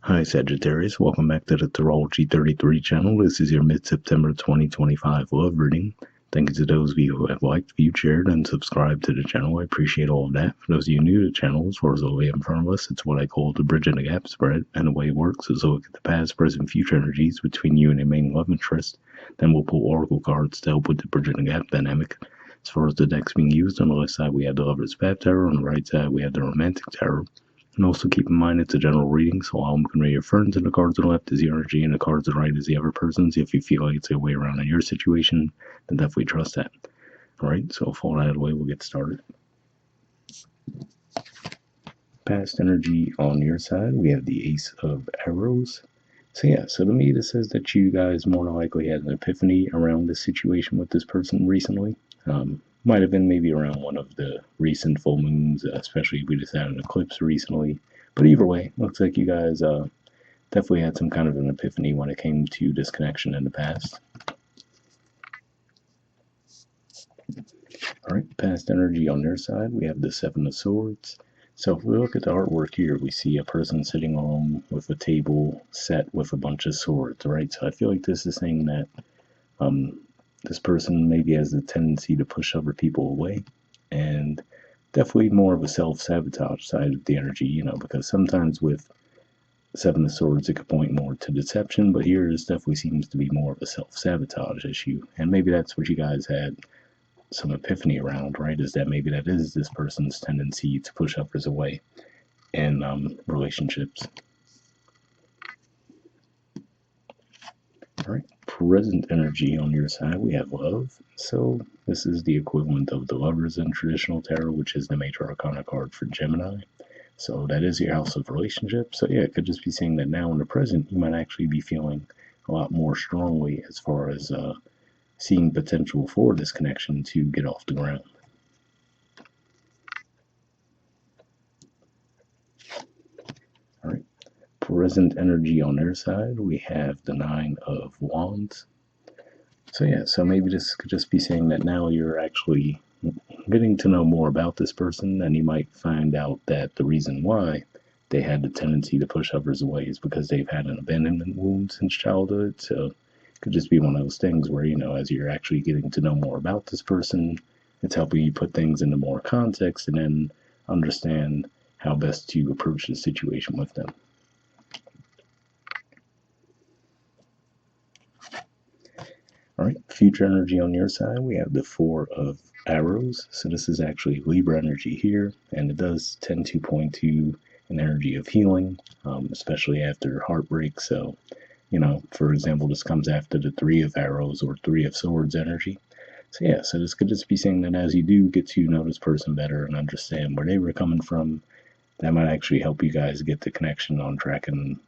Hi Sagittarius, welcome back to the Astrology 33 channel. This is your mid-September 2025 love reading. Thank you to those of you who have liked, viewed, shared, and subscribed to the channel. I appreciate all of that. For those of you new to the channel, as far as the way in front of us, it's what I call the bridge and the gap spread. And the way it works is we'll look at the past, present, future energies between you and your main love interest. Then we'll pull oracle cards to help with the bridge and the gap dynamic. As far as the decks being used, on the left side we have the Lover's Path Tarot, on the right side we have the Romantic Tarot. And also keep in mind it's a general reading, so all I'm going to refer to the cards on the left is the energy and the cards on the right is the other person's. If you feel like it's a way around in your situation, then definitely trust that. Alright, so with all that out of the way, we'll get started. Past energy on your side, we have the Ace of Arrows. So to me this says that you guys more than likely had an epiphany around this situation with this person recently. Might have been maybe around one of the recent full moons, especially if we just had an eclipse recently. But either way, looks like you guys definitely had some kind of an epiphany when it came to this connection in the past. Alright, past energy on their side, we have the Seven of Swords. So if we look at the artwork here, we see a person sitting alone with a table set with a bunch of swords, right? So I feel like this is saying that this person maybe has the tendency to push other people away, and definitely more of a self-sabotage side of the energy, because sometimes with Seven of Swords it could point more to deception, but here it definitely seems to be more of a self-sabotage issue, and maybe that's what you guys had some epiphany around, right? Is that maybe that is this person's tendency to push others away in relationships. All right, present energy on your side, we have love. So this is the equivalent of the Lovers in traditional tarot, which is the major arcana card for Gemini. So that is your house of relationships. So it could just be saying that now in the present, you might actually be feeling a lot more strongly as far as seeing potential for this connection to get off the ground. All right, present energy on their side, we have the Nine of Wands. So maybe this could just be saying that now you're actually getting to know more about this person, and you might find out that the reason why they had the tendency to push others away is because they've had an abandonment wound since childhood. So it could just be one of those things where, as you're actually getting to know more about this person, it's helping you put things into more context and then understand how best to approach the situation with them. All right, future energy on your side, we have the Four of Arrows. So this is actually Libra energy here, and it does tend to point to an energy of healing, especially after heartbreak. So, for example, this comes after the Three of Arrows or Three of Swords energy. So this could just be saying that as you do get to know this person better and understand where they were coming from, that might actually help you guys get the connection on track in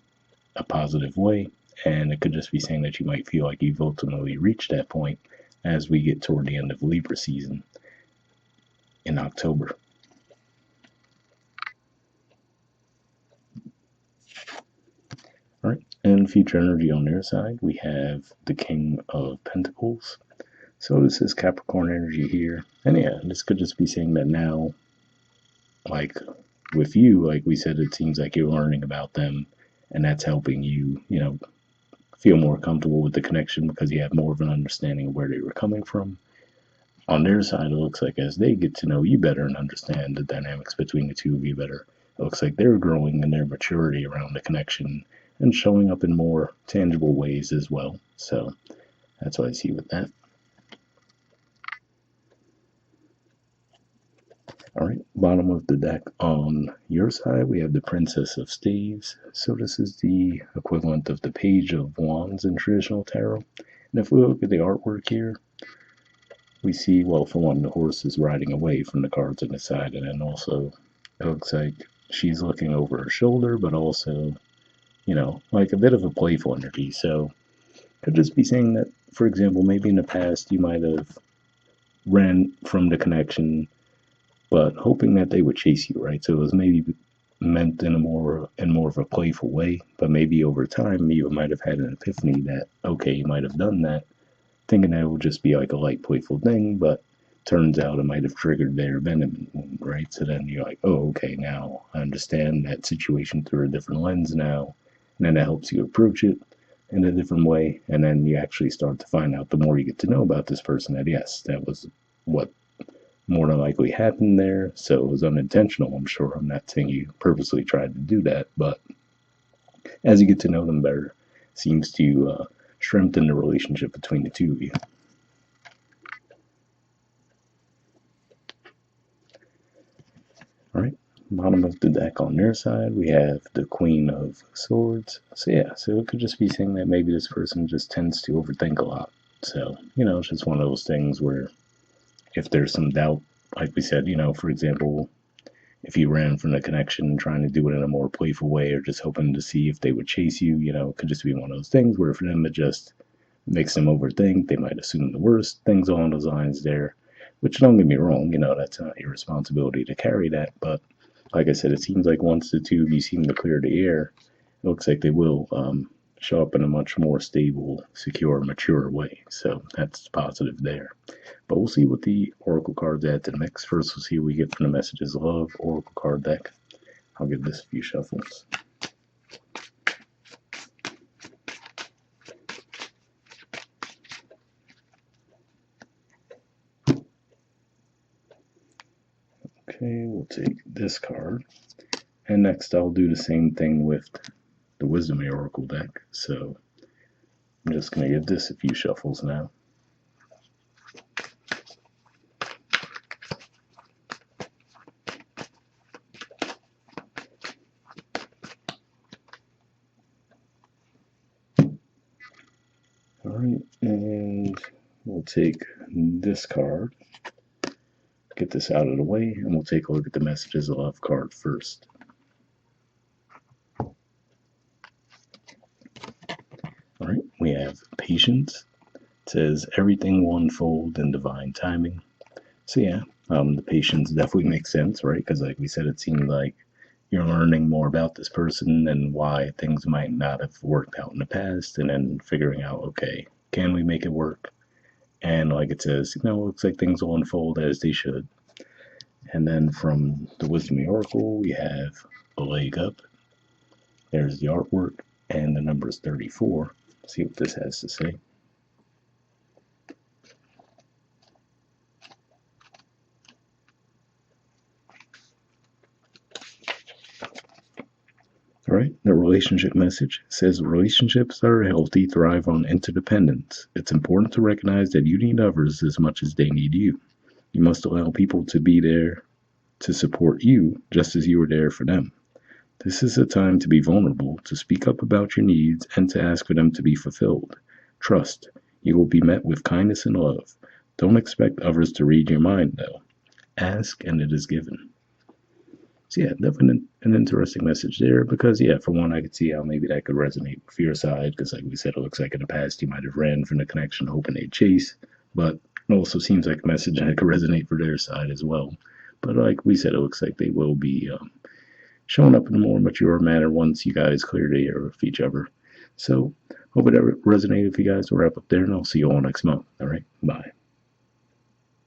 a positive way. And it could just be saying that you might feel like you've ultimately reached that point as we get toward the end of Libra season in October. All right, and future energy on their side, we have the King of Pentacles. So this is Capricorn energy here. And this could just be saying that now, like with you, like we said, it seems like you're learning about them, and that's helping you, feel more comfortable with the connection because you have more of an understanding of where they were coming from. On their side, it looks like as they get to know you better and understand the dynamics between the two of you better, it looks like they're growing in their maturity around the connection and showing up in more tangible ways as well. So that's what I see with that. All right, bottom of the deck on your side, we have the Princess of Staves. So this is the equivalent of the Page of Wands in traditional tarot. And if we look at the artwork here, we see, well, for one, the horse is riding away from the cards on the side, and then also it looks like she's looking over her shoulder, but also, like a bit of a playful energy. So could just be saying that, for example, maybe in the past you might have ran from the connection but hoping that they would chase you, right? So it was maybe meant in more of a playful way, but maybe over time you might have had an epiphany that, okay, you might have done that, thinking that it would just be like a light playful thing, but turns out it might have triggered their abandonment wound, right? So then you're like, oh, okay, now I understand that situation through a different lens now, And then it helps you approach it in a different way. And then you actually start to find out the more you get to know about this person that, yes, that was what more than likely happened there. So it was unintentional, I'm sure. I'm not saying you purposely tried to do that, but as you get to know them better, it seems to strengthen the relationship between the two of you. All right, bottom of the deck on their side, we have the Queen of Swords. So yeah, so it could just be saying that maybe this person just tends to overthink a lot. So, it's just one of those things where if there's some doubt, like we said, for example, if you ran from the connection trying to do it in a more playful way or just hoping to see if they would chase you, it could just be one of those things where for them it just makes them overthink. They might assume the worst, things along those lines there, which don't get me wrong, that's not your responsibility to carry that. But like I said, it seems like once the two of you seem to clear the air, it looks like they will show up in a much more stable, secure, mature way. So that's positive there. But we'll see what the Oracle cards add to the mix. First, we'll see what we get from the Messages of Love Oracle card deck. I'll give this a few shuffles. Okay, we'll take this card. And next, I'll do the same thing with the Wisdom Oracle deck. So I'm just going to give this a few shuffles now. All right, and we'll take this card, get this out of the way, and we'll take a look at the Messages of Love card first. All right, we have Patience. It says everything will unfold in divine timing. So yeah, the patience definitely makes sense, right? Because like we said, it seemed like you're learning more about this person and why things might not have worked out in the past, and then figuring out, okay, can we make it work? And like it says, it looks like things will unfold as they should. And then from the Wisdom Oracle, we have a leg up. There's the artwork, and the number is 34. Let's see what this has to say. All right, the relationship message says relationships that are healthy thrive on interdependence. It's important to recognize that you need others as much as they need you. You must allow people to be there to support you just as you were there for them. This is a time to be vulnerable, to speak up about your needs, and to ask for them to be fulfilled. Trust, you will be met with kindness and love. Don't expect others to read your mind, though. Ask and it is given. So yeah, definitely an interesting message there because yeah, for one, I could see how maybe that could resonate with your side because like we said, it looks like in the past you might have ran from the connection hoping they'd chase, but it also seems like a message that could resonate for their side as well. But like we said, it looks like they will be showing up in a more mature manner once you guys clear the air with each other. So hope it resonated with you guys. We'll wrap up there and I'll see you all next month. All right, bye.